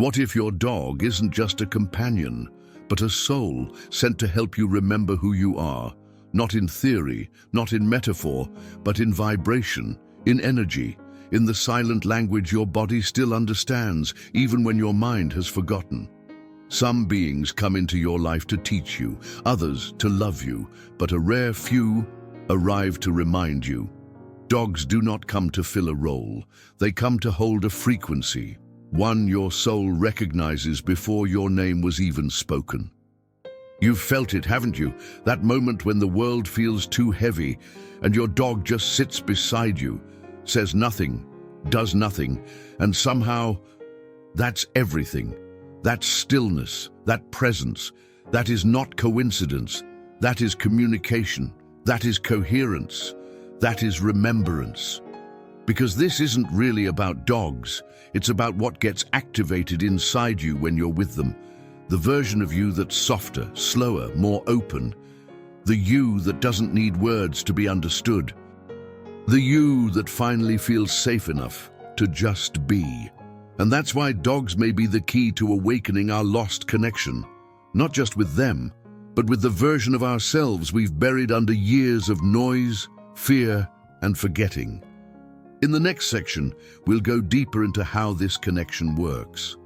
What if your dog isn't just a companion, but a soul sent to help you remember who you are, not in theory, not in metaphor, but in vibration, in energy, in the silent language your body still understands, even when your mind has forgotten? Some beings come into your life to teach you, others to love you, but a rare few arrive to remind you. Dogs do not come to fill a role. They come to hold a frequency, one your soul recognizes before your name was even spoken. You've felt it, haven't you? That moment when the world feels too heavy and your dog just sits beside you, says nothing, does nothing, and somehow that's everything. That stillness, that presence, that is not coincidence. That is communication. That is coherence. That is remembrance. Because this isn't really about dogs. It's about what gets activated inside you when you're with them. The version of you that's softer, slower, more open. The you that doesn't need words to be understood. The you that finally feels safe enough to just be. And that's why dogs may be the key to awakening our lost connection. Not just with them, but with the version of ourselves we've buried under years of noise, fear, and forgetting. In the next section, we'll go deeper into how this connection works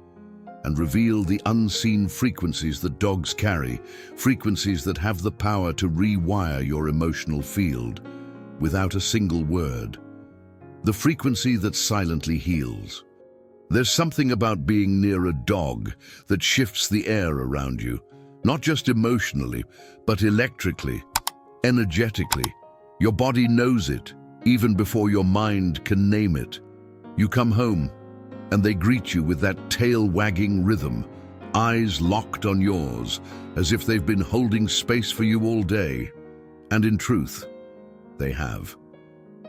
and reveal the unseen frequencies that dogs carry, frequencies that have the power to rewire your emotional field without a single word. The frequency that silently heals. There's something about being near a dog that shifts the air around you, not just emotionally, but electrically, energetically. Your body knows it, even before your mind can name it. You come home, and they greet you with that tail-wagging rhythm, eyes locked on yours, as if they've been holding space for you all day. And in truth, they have.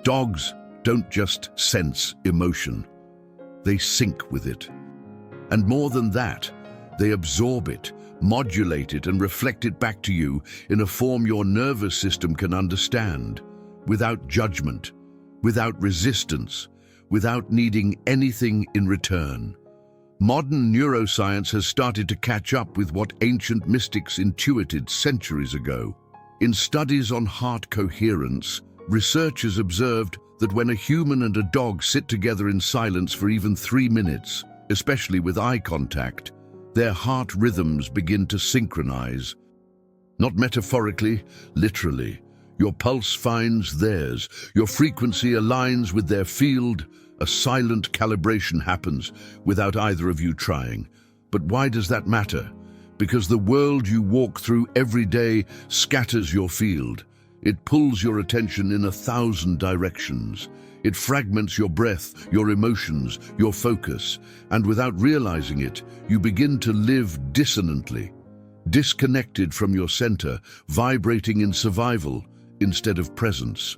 Dogs don't just sense emotion. They sync with it. And more than that, they absorb it, modulate it, and reflect it back to you in a form your nervous system can understand, without judgment, without resistance, without needing anything in return. Modern neuroscience has started to catch up with what ancient mystics intuited centuries ago. In studies on heart coherence, researchers observed that when a human and a dog sit together in silence for even 3 minutes, especially with eye contact, their heart rhythms begin to synchronize. Not metaphorically, literally. Your pulse finds theirs, your frequency aligns with their field, a silent calibration happens without either of you trying. But why does that matter? Because the world you walk through every day scatters your field. It pulls your attention in 1,000 directions. It fragments your breath, your emotions, your focus, and without realizing it, you begin to live dissonantly, disconnected from your center, vibrating in survival instead of presence.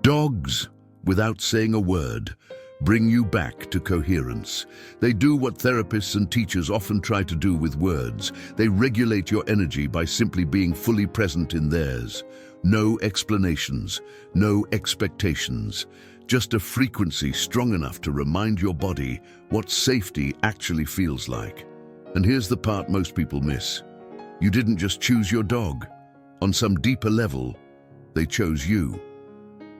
Dogs, without saying a word, bring you back to coherence. They do what therapists and teachers often try to do with words. They regulate your energy by simply being fully present in theirs. No explanations, no expectations, just a frequency strong enough to remind your body what safety actually feels like. And here's the part most people miss. You didn't just choose your dog. On some deeper level, they chose you.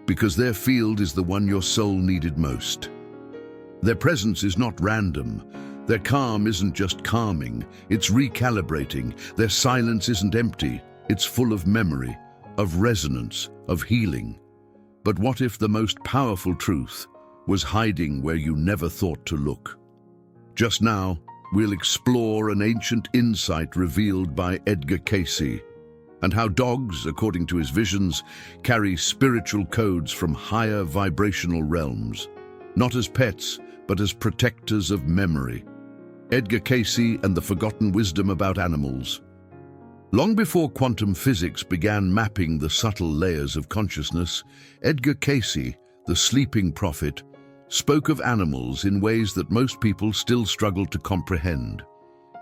Because their field is the one your soul needed most. Their presence is not random. Their calm isn't just calming, it's recalibrating. Their silence isn't empty, it's full of memory, of resonance, of healing. But what if the most powerful truth was hiding where you never thought to look? Just now, we'll explore an ancient insight revealed by Edgar Cayce, and how dogs, according to his visions, carry spiritual codes from higher vibrational realms, not as pets, but as protectors of memory. Edgar Cayce and the forgotten wisdom about animals. Long before quantum physics began mapping the subtle layers of consciousness, Edgar Cayce, the sleeping prophet, spoke of animals in ways that most people still struggle to comprehend.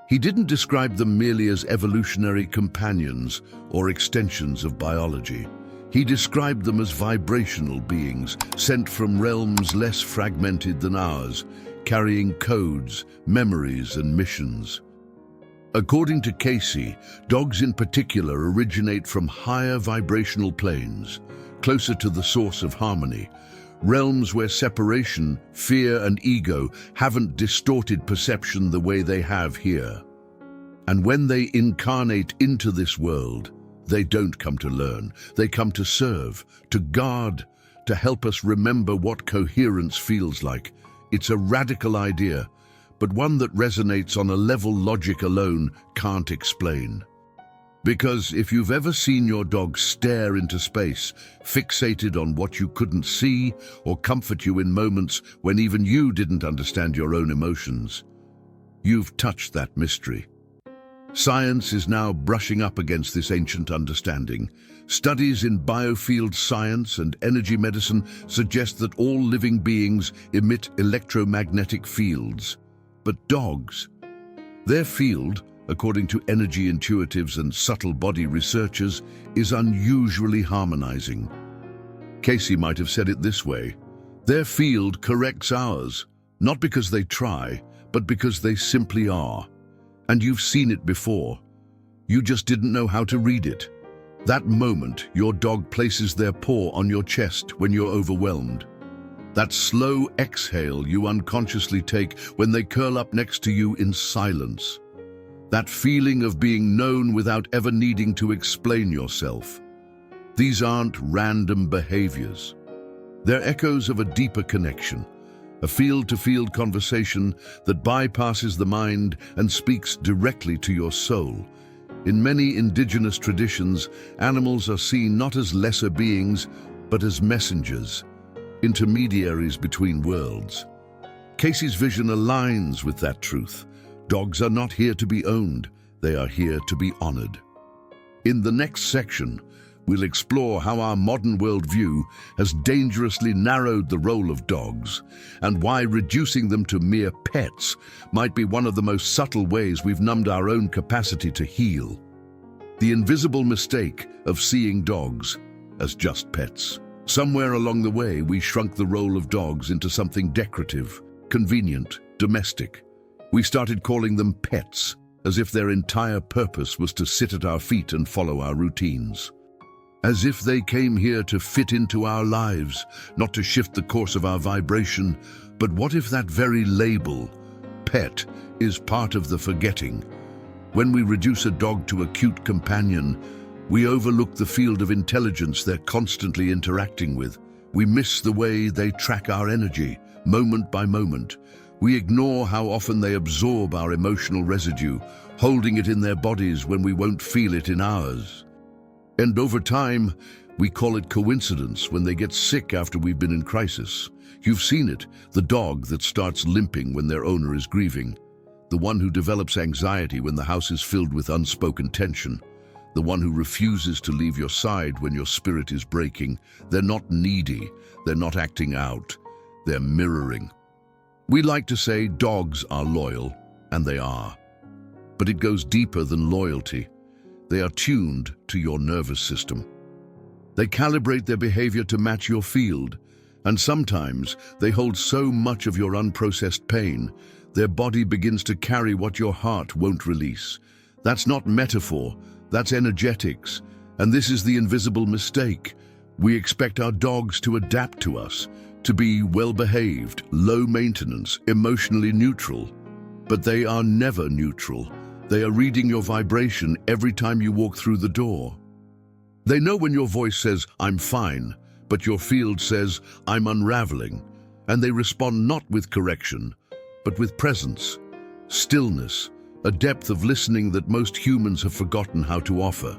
He didn't describe them merely as evolutionary companions or extensions of biology. He described them as vibrational beings, sent from realms less fragmented than ours, carrying codes, memories, and missions. According to Cayce, dogs in particular originate from higher vibrational planes, closer to the source of harmony, realms where separation, fear, and ego haven't distorted perception the way they have here. And when they incarnate into this world, they don't come to learn, they come to serve, to guard, to help us remember what coherence feels like. It's a radical idea, but one that resonates on a level logic alone can't explain. Because if you've ever seen your dog stare into space, fixated on what you couldn't see, or comfort you in moments when even you didn't understand your own emotions, you've touched that mystery. Science is now brushing up against this ancient understanding. Studies in biofield science and energy medicine suggest that all living beings emit electromagnetic fields. But dogs, their field, according to energy intuitives and subtle body researchers, is unusually harmonizing. Cayce might have said it this way: their field corrects ours, not because they try, but because they simply are. And you've seen it before. You just didn't know how to read it. That moment your dog places their paw on your chest when you're overwhelmed. That slow exhale you unconsciously take when they curl up next to you in silence. That feeling of being known without ever needing to explain yourself. These aren't random behaviors. They're echoes of a deeper connection, a field-to-field conversation that bypasses the mind and speaks directly to your soul. In many indigenous traditions, animals are seen not as lesser beings, but as messengers, intermediaries between worlds. Cayce's vision aligns with that truth. Dogs are not here to be owned, they are here to be honored. In the next section, we'll explore how our modern worldview has dangerously narrowed the role of dogs, and why reducing them to mere pets might be one of the most subtle ways we've numbed our own capacity to heal. The invisible mistake of seeing dogs as just pets. Somewhere along the way, we shrunk the role of dogs into something decorative, convenient, domestic. We started calling them pets, as if their entire purpose was to sit at our feet and follow our routines. As if they came here to fit into our lives, not to shift the course of our vibration. But what if that very label, pet, is part of the forgetting? When we reduce a dog to a cute companion, we overlook the field of intelligence they're constantly interacting with. We miss the way they track our energy, moment by moment. We ignore how often they absorb our emotional residue, holding it in their bodies when we won't feel it in ours. And over time, we call it coincidence when they get sick after we've been in crisis. You've seen it, the dog that starts limping when their owner is grieving, the one who develops anxiety when the house is filled with unspoken tension, the one who refuses to leave your side when your spirit is breaking. They're not needy, they're not acting out, they're mirroring. We like to say dogs are loyal, and they are. But it goes deeper than loyalty. They are tuned to your nervous system. They calibrate their behavior to match your field, and sometimes they hold so much of your unprocessed pain, their body begins to carry what your heart won't release. That's not metaphor, that's energetics, and this is the invisible mistake. We expect our dogs to adapt to us, to be well-behaved, low-maintenance, emotionally neutral. But they are never neutral. They are reading your vibration every time you walk through the door. They know when your voice says, "I'm fine," but your field says, "I'm unraveling." And they respond not with correction, but with presence, stillness, a depth of listening that most humans have forgotten how to offer.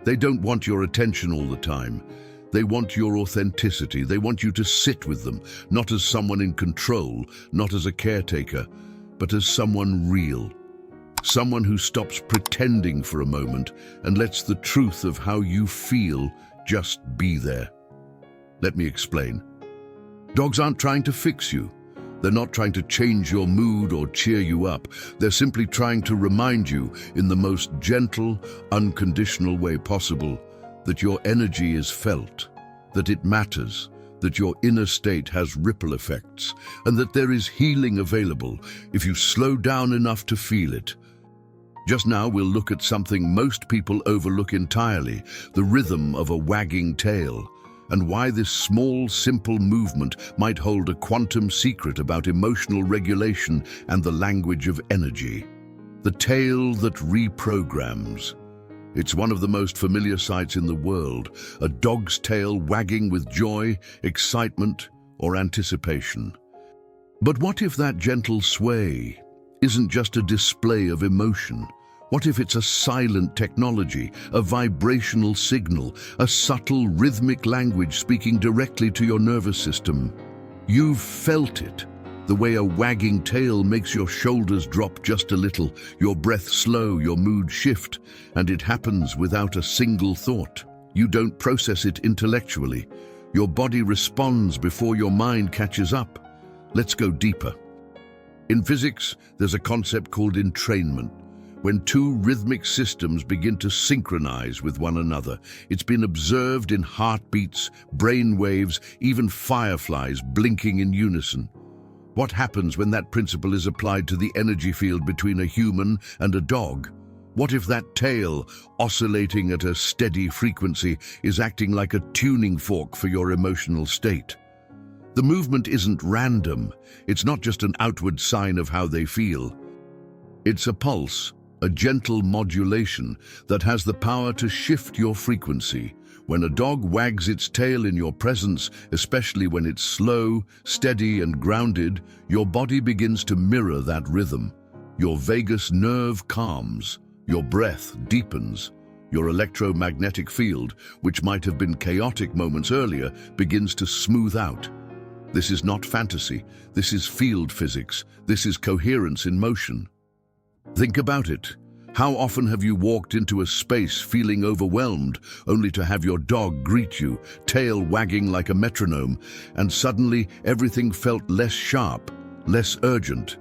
They don't want your attention all the time. They want your authenticity. They want you to sit with them, not as someone in control, not as a caretaker, but as someone real. Someone who stops pretending for a moment and lets the truth of how you feel just be there. Let me explain. Dogs aren't trying to fix you. They're not trying to change your mood or cheer you up. They're simply trying to remind you in the most gentle, unconditional way possible that your energy is felt, that it matters, that your inner state has ripple effects, and that there is healing available if you slow down enough to feel it. Just now we'll look at something most people overlook entirely, the rhythm of a wagging tail, and why this small, simple movement might hold a quantum secret about emotional regulation and the language of energy. The tail that reprograms. It's one of the most familiar sights in the world, a dog's tail wagging with joy, excitement, or anticipation. But what if that gentle sway isn't just a display of emotion? What if it's a silent technology, a vibrational signal, a subtle rhythmic language speaking directly to your nervous system? You've felt it. The way a wagging tail makes your shoulders drop just a little, your breath slow, your mood shift, and it happens without a single thought. You don't process it intellectually. Your body responds before your mind catches up. Let's go deeper. In physics, there's a concept called entrainment. When two rhythmic systems begin to synchronize with one another, it's been observed in heartbeats, brain waves, even fireflies blinking in unison. What happens when that principle is applied to the energy field between a human and a dog? What if that tail, oscillating at a steady frequency, is acting like a tuning fork for your emotional state? The movement isn't random. It's not just an outward sign of how they feel. It's a pulse, a gentle modulation that has the power to shift your frequency. When a dog wags its tail in your presence, especially when it's slow, steady, and grounded, your body begins to mirror that rhythm. Your vagus nerve calms, your breath deepens, your electromagnetic field, which might have been chaotic moments earlier, begins to smooth out. This is not fantasy. This is field physics. This is coherence in motion. Think about it. How often have you walked into a space feeling overwhelmed, only to have your dog greet you, tail wagging like a metronome, and suddenly everything felt less sharp, less urgent?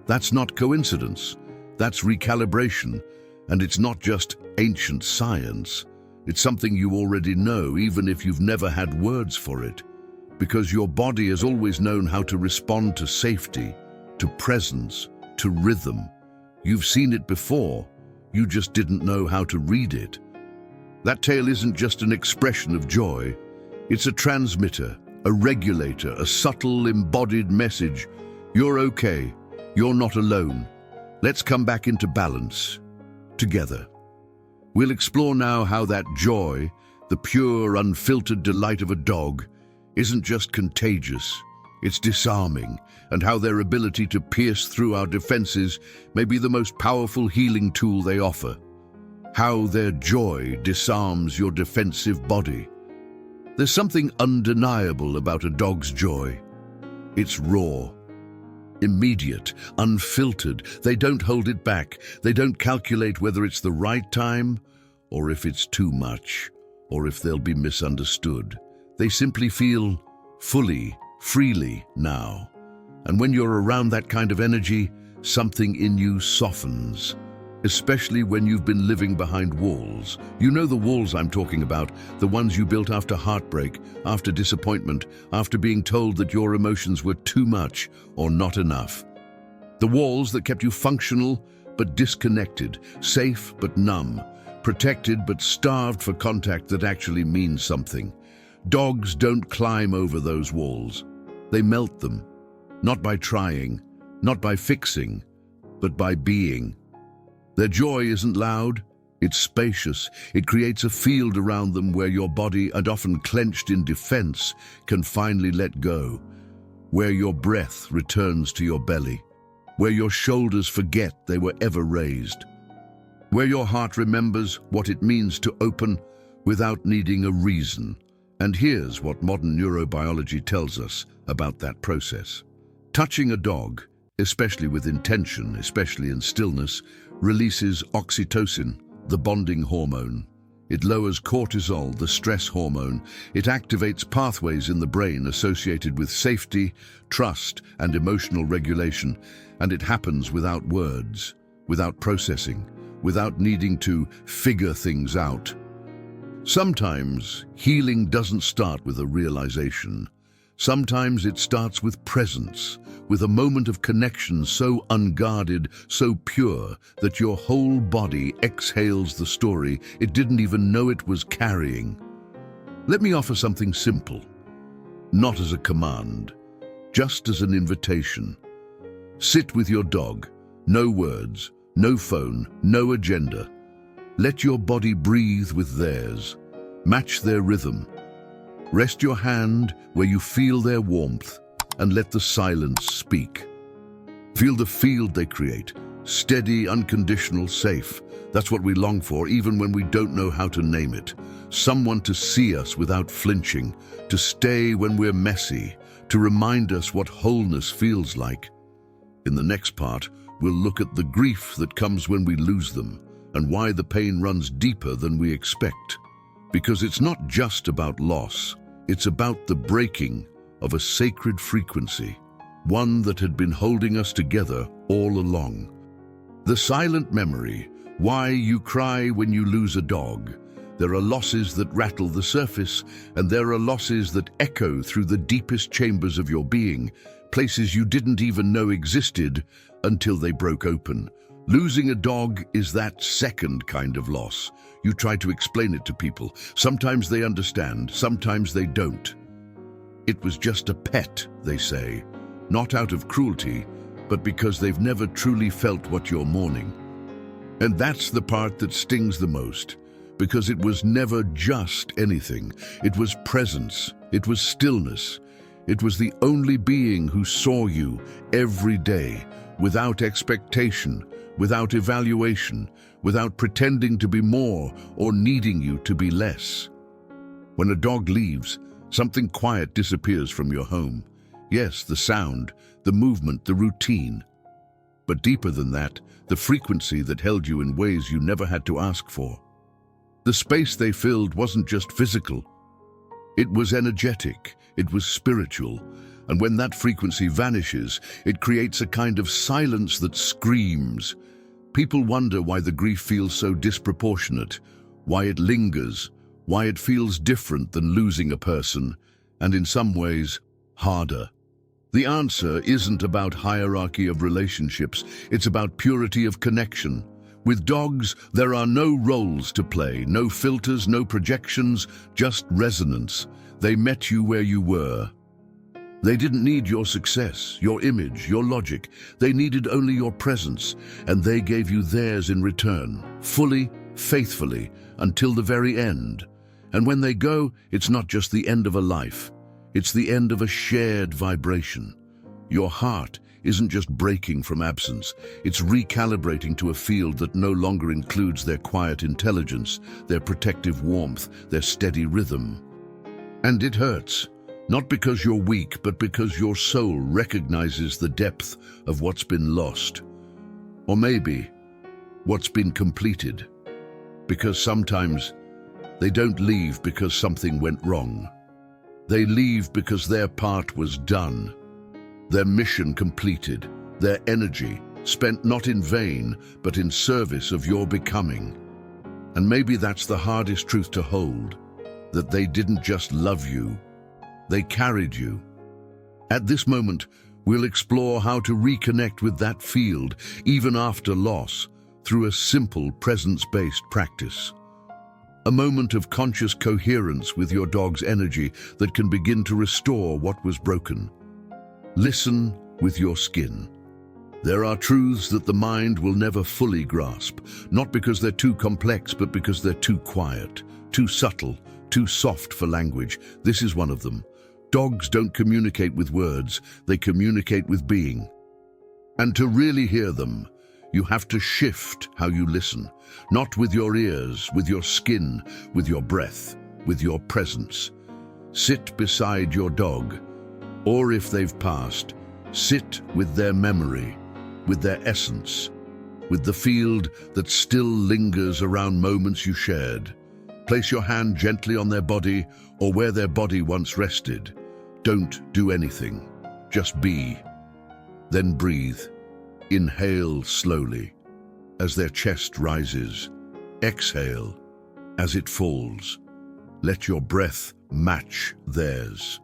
That's not coincidence. That's recalibration. And it's not just ancient science. It's something you already know, even if you've never had words for it. Because your body has always known how to respond to safety, to presence, to rhythm. You've seen it before, you just didn't know how to read it. That tail isn't just an expression of joy. It's a transmitter, a regulator, a subtle embodied message. You're okay. You're not alone. Let's come back into balance. Together. We'll explore now how that joy, the pure, unfiltered delight of a dog, isn't just contagious. It's disarming, and how their ability to pierce through our defenses may be the most powerful healing tool they offer. How their joy disarms your defensive body. There's something undeniable about a dog's joy. It's raw, immediate, unfiltered. They don't hold it back. They don't calculate whether it's the right time, or if it's too much, or if they'll be misunderstood. They simply feel fully, freely now. And when you're around that kind of energy, something in you softens. Especially when you've been living behind walls. You know the walls I'm talking about, the ones you built after heartbreak, after disappointment, after being told that your emotions were too much or not enough. The walls that kept you functional but disconnected, safe but numb, protected but starved for contact that actually means something. Dogs don't climb over those walls. They melt them, not by trying, not by fixing, but by being. Their joy isn't loud, it's spacious. It creates a field around them where your body, and often clenched in defense, can finally let go. Where your breath returns to your belly. Where your shoulders forget they were ever raised. Where your heart remembers what it means to open without needing a reason. And here's what modern neurobiology tells us about that process. Touching a dog, especially with intention, especially in stillness, releases oxytocin, the bonding hormone. It lowers cortisol, the stress hormone. It activates pathways in the brain associated with safety, trust, and emotional regulation. And it happens without words, without processing, without needing to figure things out. Sometimes healing doesn't start with a realization. Sometimes it starts with presence, with a moment of connection so unguarded, so pure, that your whole body exhales the story it didn't even know it was carrying. Let me offer something simple, not as a command, just as an invitation. Sit with your dog, no words, no phone, no agenda. Let your body breathe with theirs. Match their rhythm. Rest your hand where you feel their warmth and let the silence speak. Feel the field they create, steady, unconditional, safe. That's what we long for, even when we don't know how to name it. Someone to see us without flinching, to stay when we're messy, to remind us what wholeness feels like. In the next part, we'll look at the grief that comes when we lose them and why the pain runs deeper than we expect. Because it's not just about loss, it's about the breaking of a sacred frequency, one that had been holding us together all along. The silent memory, why you cry when you lose a dog. There are losses that rattle the surface, and there are losses that echo through the deepest chambers of your being, places you didn't even know existed until they broke open. Losing a dog is that second kind of loss. You try to explain it to people. Sometimes they understand, sometimes they don't. It was just a pet, they say, not out of cruelty, but because they've never truly felt what you're mourning. And that's the part that stings the most, because it was never just anything. It was presence, it was stillness. It was the only being who saw you every day, without expectation, without evaluation, without pretending to be more or needing you to be less. When a dog leaves, something quiet disappears from your home. Yes, the sound, the movement, the routine. But deeper than that, the frequency that held you in ways you never had to ask for. The space they filled wasn't just physical. It was energetic, it was spiritual. And when that frequency vanishes, it creates a kind of silence that screams. People wonder why the grief feels so disproportionate, why it lingers, why it feels different than losing a person, and in some ways, harder. The answer isn't about hierarchy of relationships, it's about purity of connection. With dogs, there are no roles to play, no filters, no projections, just resonance. They met you where you were. They didn't need your success, your image, your logic. They needed only your presence, and they gave you theirs in return, fully, faithfully, until the very end. And when they go, it's not just the end of a life. It's the end of a shared vibration. Your heart isn't just breaking from absence. It's recalibrating to a field that no longer includes their quiet intelligence, their protective warmth, their steady rhythm. And it hurts. Not because you're weak, but because your soul recognizes the depth of what's been lost. Or maybe what's been completed. Because sometimes they don't leave because something went wrong. They leave because their part was done. Their mission completed. Their energy spent not in vain, but in service of your becoming. And maybe that's the hardest truth to hold, that they didn't just love you, they carried you. At this moment, we'll explore how to reconnect with that field, even after loss, through a simple presence-based practice. A moment of conscious coherence with your dog's energy that can begin to restore what was broken. Listen with your skin. There are truths that the mind will never fully grasp, not because they're too complex, but because they're too quiet, too subtle, too soft for language. This is one of them. Dogs don't communicate with words, they communicate with being. And to really hear them, you have to shift how you listen, not with your ears, with your skin, with your breath, with your presence. Sit beside your dog, or if they've passed, sit with their memory, with their essence, with the field that still lingers around moments you shared. Place your hand gently on their body or where their body once rested. Don't do anything, just be. Then breathe. Inhale slowly as their chest rises. Exhale as it falls. Let your breath match theirs.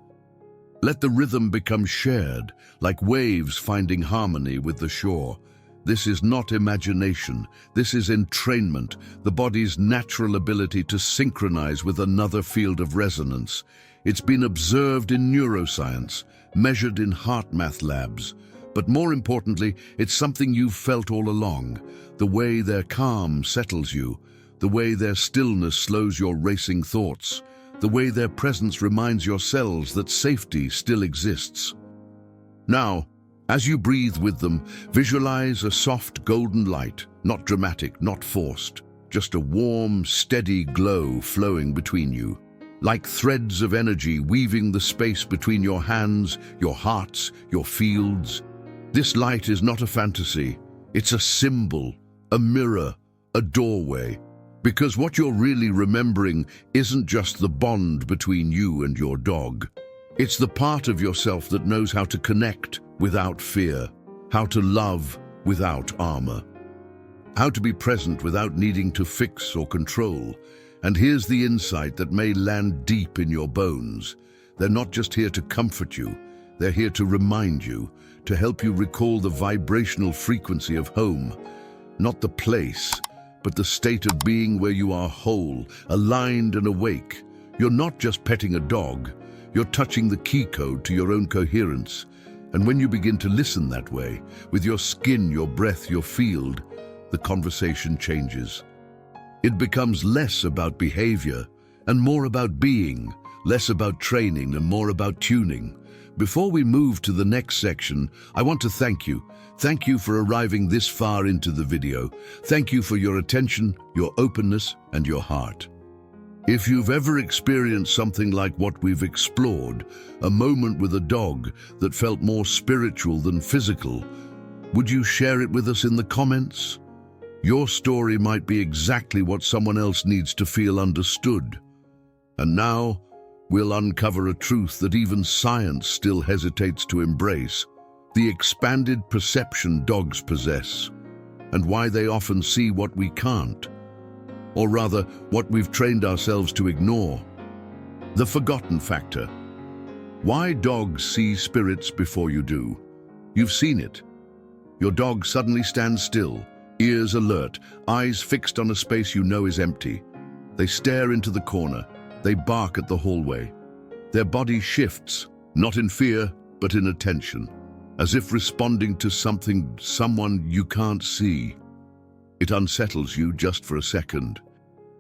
Let the rhythm become shared, like waves finding harmony with the shore. This is not imagination, this is entrainment, the body's natural ability to synchronize with another field of resonance. It's been observed in neuroscience, measured in heart math labs. But more importantly, it's something you've felt all along. The way their calm settles you, the way their stillness slows your racing thoughts, the way their presence reminds your cells that safety still exists. Now, as you breathe with them, visualize a soft golden light, not dramatic, not forced, just a warm, steady glow flowing between you, like threads of energy weaving the space between your hands, your hearts, your fields. This light is not a fantasy, it's a symbol, a mirror, a doorway. Because what you're really remembering isn't just the bond between you and your dog. It's the part of yourself that knows how to connect without fear, how to love without armor, how to be present without needing to fix or control. And here's the insight that may land deep in your bones. They're not just here to comfort you, they're here to remind you, to help you recall the vibrational frequency of home, not the place, but the state of being where you are whole, aligned and awake. You're not just petting a dog, you're touching the key code to your own coherence. And when you begin to listen that way, with your skin, your breath, your field, the conversation changes. It becomes less about behavior and more about being, less about training and more about tuning. Before we move to the next section, I want to thank you. Thank you for arriving this far into the video. Thank you for your attention, your openness, and your heart. If you've ever experienced something like what we've explored, a moment with a dog that felt more spiritual than physical, would you share it with us in the comments? Your story might be exactly what someone else needs to feel understood. And now, we'll uncover a truth that even science still hesitates to embrace: the expanded perception dogs possess, and why they often see what we can't, or rather, what we've trained ourselves to ignore. The forgotten factor. Why dogs see spirits before you do. You've seen it. Your dog suddenly stands still, ears alert, eyes fixed on a space you know is empty. They stare into the corner. They bark at the hallway. Their body shifts, not in fear, but in attention, as if responding to someone you can't see. It unsettles you just for a second.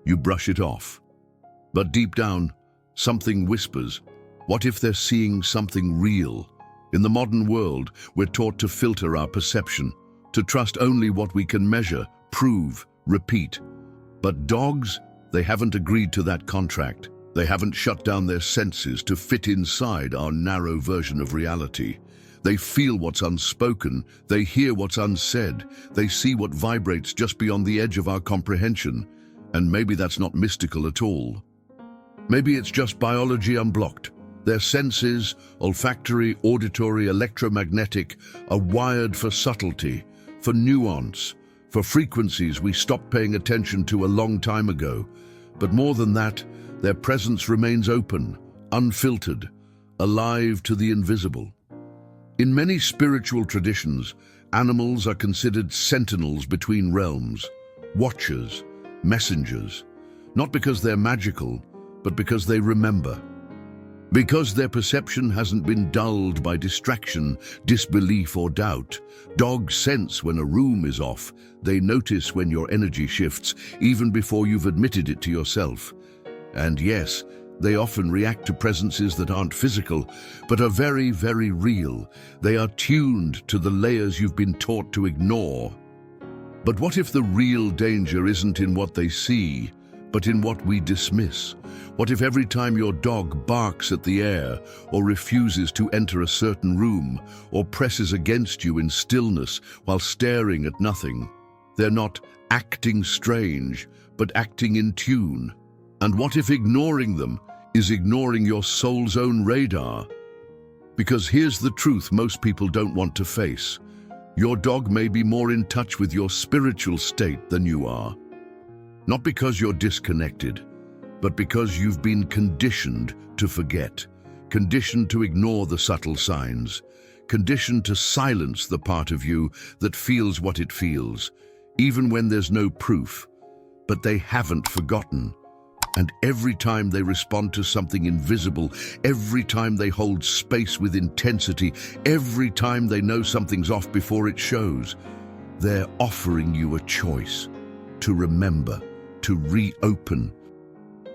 You brush it off. But deep down, something whispers, what if they're seeing something real? In the modern world, we're taught to filter our perception, to trust only what we can measure, prove, repeat. But dogs, they haven't agreed to that contract. They haven't shut down their senses to fit inside our narrow version of reality. They feel what's unspoken, they hear what's unsaid, they see what vibrates just beyond the edge of our comprehension. And maybe that's not mystical at all. Maybe it's just biology unblocked. Their senses, olfactory, auditory, electromagnetic, are wired for subtlety, for nuance, for frequencies we stopped paying attention to a long time ago. But more than that, their presence remains open, unfiltered, alive to the invisible. In many spiritual traditions, animals are considered sentinels between realms, watchers, messengers, not because they're magical, but because they remember. Because their perception hasn't been dulled by distraction, disbelief, or doubt. Dogs sense when a room is off. They notice when your energy shifts, even before you've admitted it to yourself. And yes, they often react to presences that aren't physical, but are very, very real. They are tuned to the layers you've been taught to ignore. But what if the real danger isn't in what they see, but in what we dismiss? What if every time your dog barks at the air, or refuses to enter a certain room, or presses against you in stillness while staring at nothing, they're not acting strange, but acting in tune? And what if ignoring them is ignoring your soul's own radar? Because here's the truth most people don't want to face. Your dog may be more in touch with your spiritual state than you are. Not because you're disconnected, but because you've been conditioned to forget, conditioned to ignore the subtle signs, conditioned to silence the part of you that feels what it feels, even when there's no proof. But they haven't forgotten. And every time they respond to something invisible, every time they hold space with intensity, every time they know something's off before it shows, they're offering you a choice to remember, to reopen,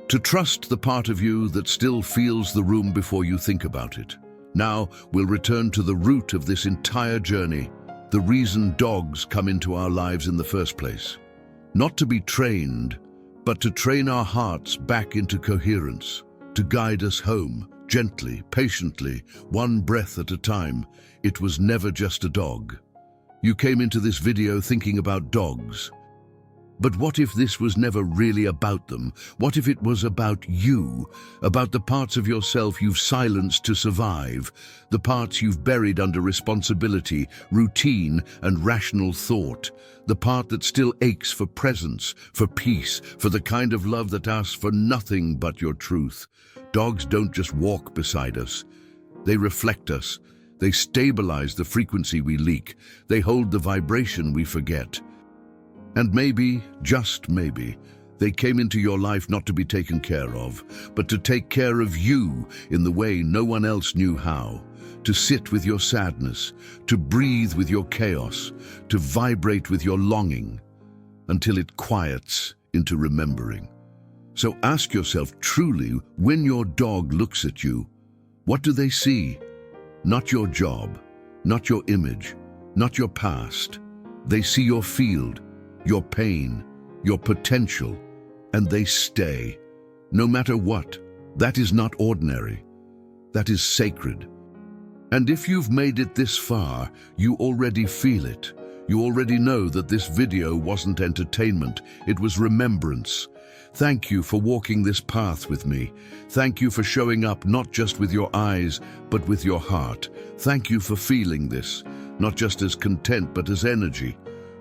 to trust the part of you that still feels the room before you think about it. Now we'll return to the root of this entire journey, the reason dogs come into our lives in the first place. Not to be trained, but to train our hearts back into coherence, to guide us home, gently, patiently, one breath at a time. It was never just a dog. You came into this video thinking about dogs. But what if this was never really about them? What if it was about you, about the parts of yourself you've silenced to survive, the parts you've buried under responsibility, routine, and rational thought, the part that still aches for presence, for peace, for the kind of love that asks for nothing but your truth? Dogs don't just walk beside us. They reflect us. They stabilize the frequency we leak. They hold the vibration we forget. And maybe, just maybe, they came into your life not to be taken care of, but to take care of you in the way no one else knew how, to sit with your sadness, to breathe with your chaos, to vibrate with your longing, until it quiets into remembering. So ask yourself truly, when your dog looks at you, what do they see? Not your job, not your image, not your past. They see your field, your pain, your potential, and they stay. No matter what, that is not ordinary. That is sacred. And if you've made it this far, you already feel it. You already know that this video wasn't entertainment, it was remembrance. Thank you for walking this path with me. Thank you for showing up not just with your eyes, but with your heart. Thank you for feeling this, not just as content, but as energy.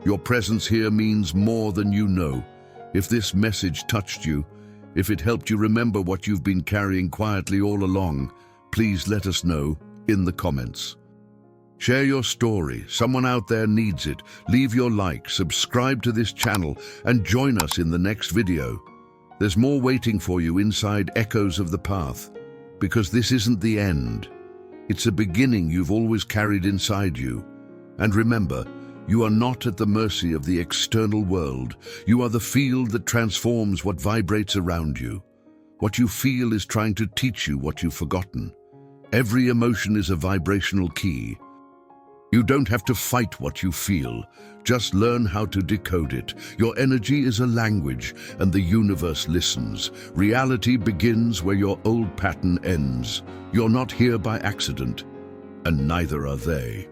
Your presence here means more than you know. If this message touched you, if it helped you remember what you've been carrying quietly all along, please let us know in the comments. Share your story. Someone out there needs it. Leave your like, subscribe to this channel, and join us in the next video. There's more waiting for you inside Echoes of the Path, because this isn't the end. It's a beginning you've always carried inside you. And remember, you are not at the mercy of the external world. You are the field that transforms what vibrates around you. What you feel is trying to teach you what you've forgotten. Every emotion is a vibrational key. You don't have to fight what you feel. Just learn how to decode it. Your energy is a language, and the universe listens. Reality begins where your old pattern ends. You're not here by accident, and neither are they.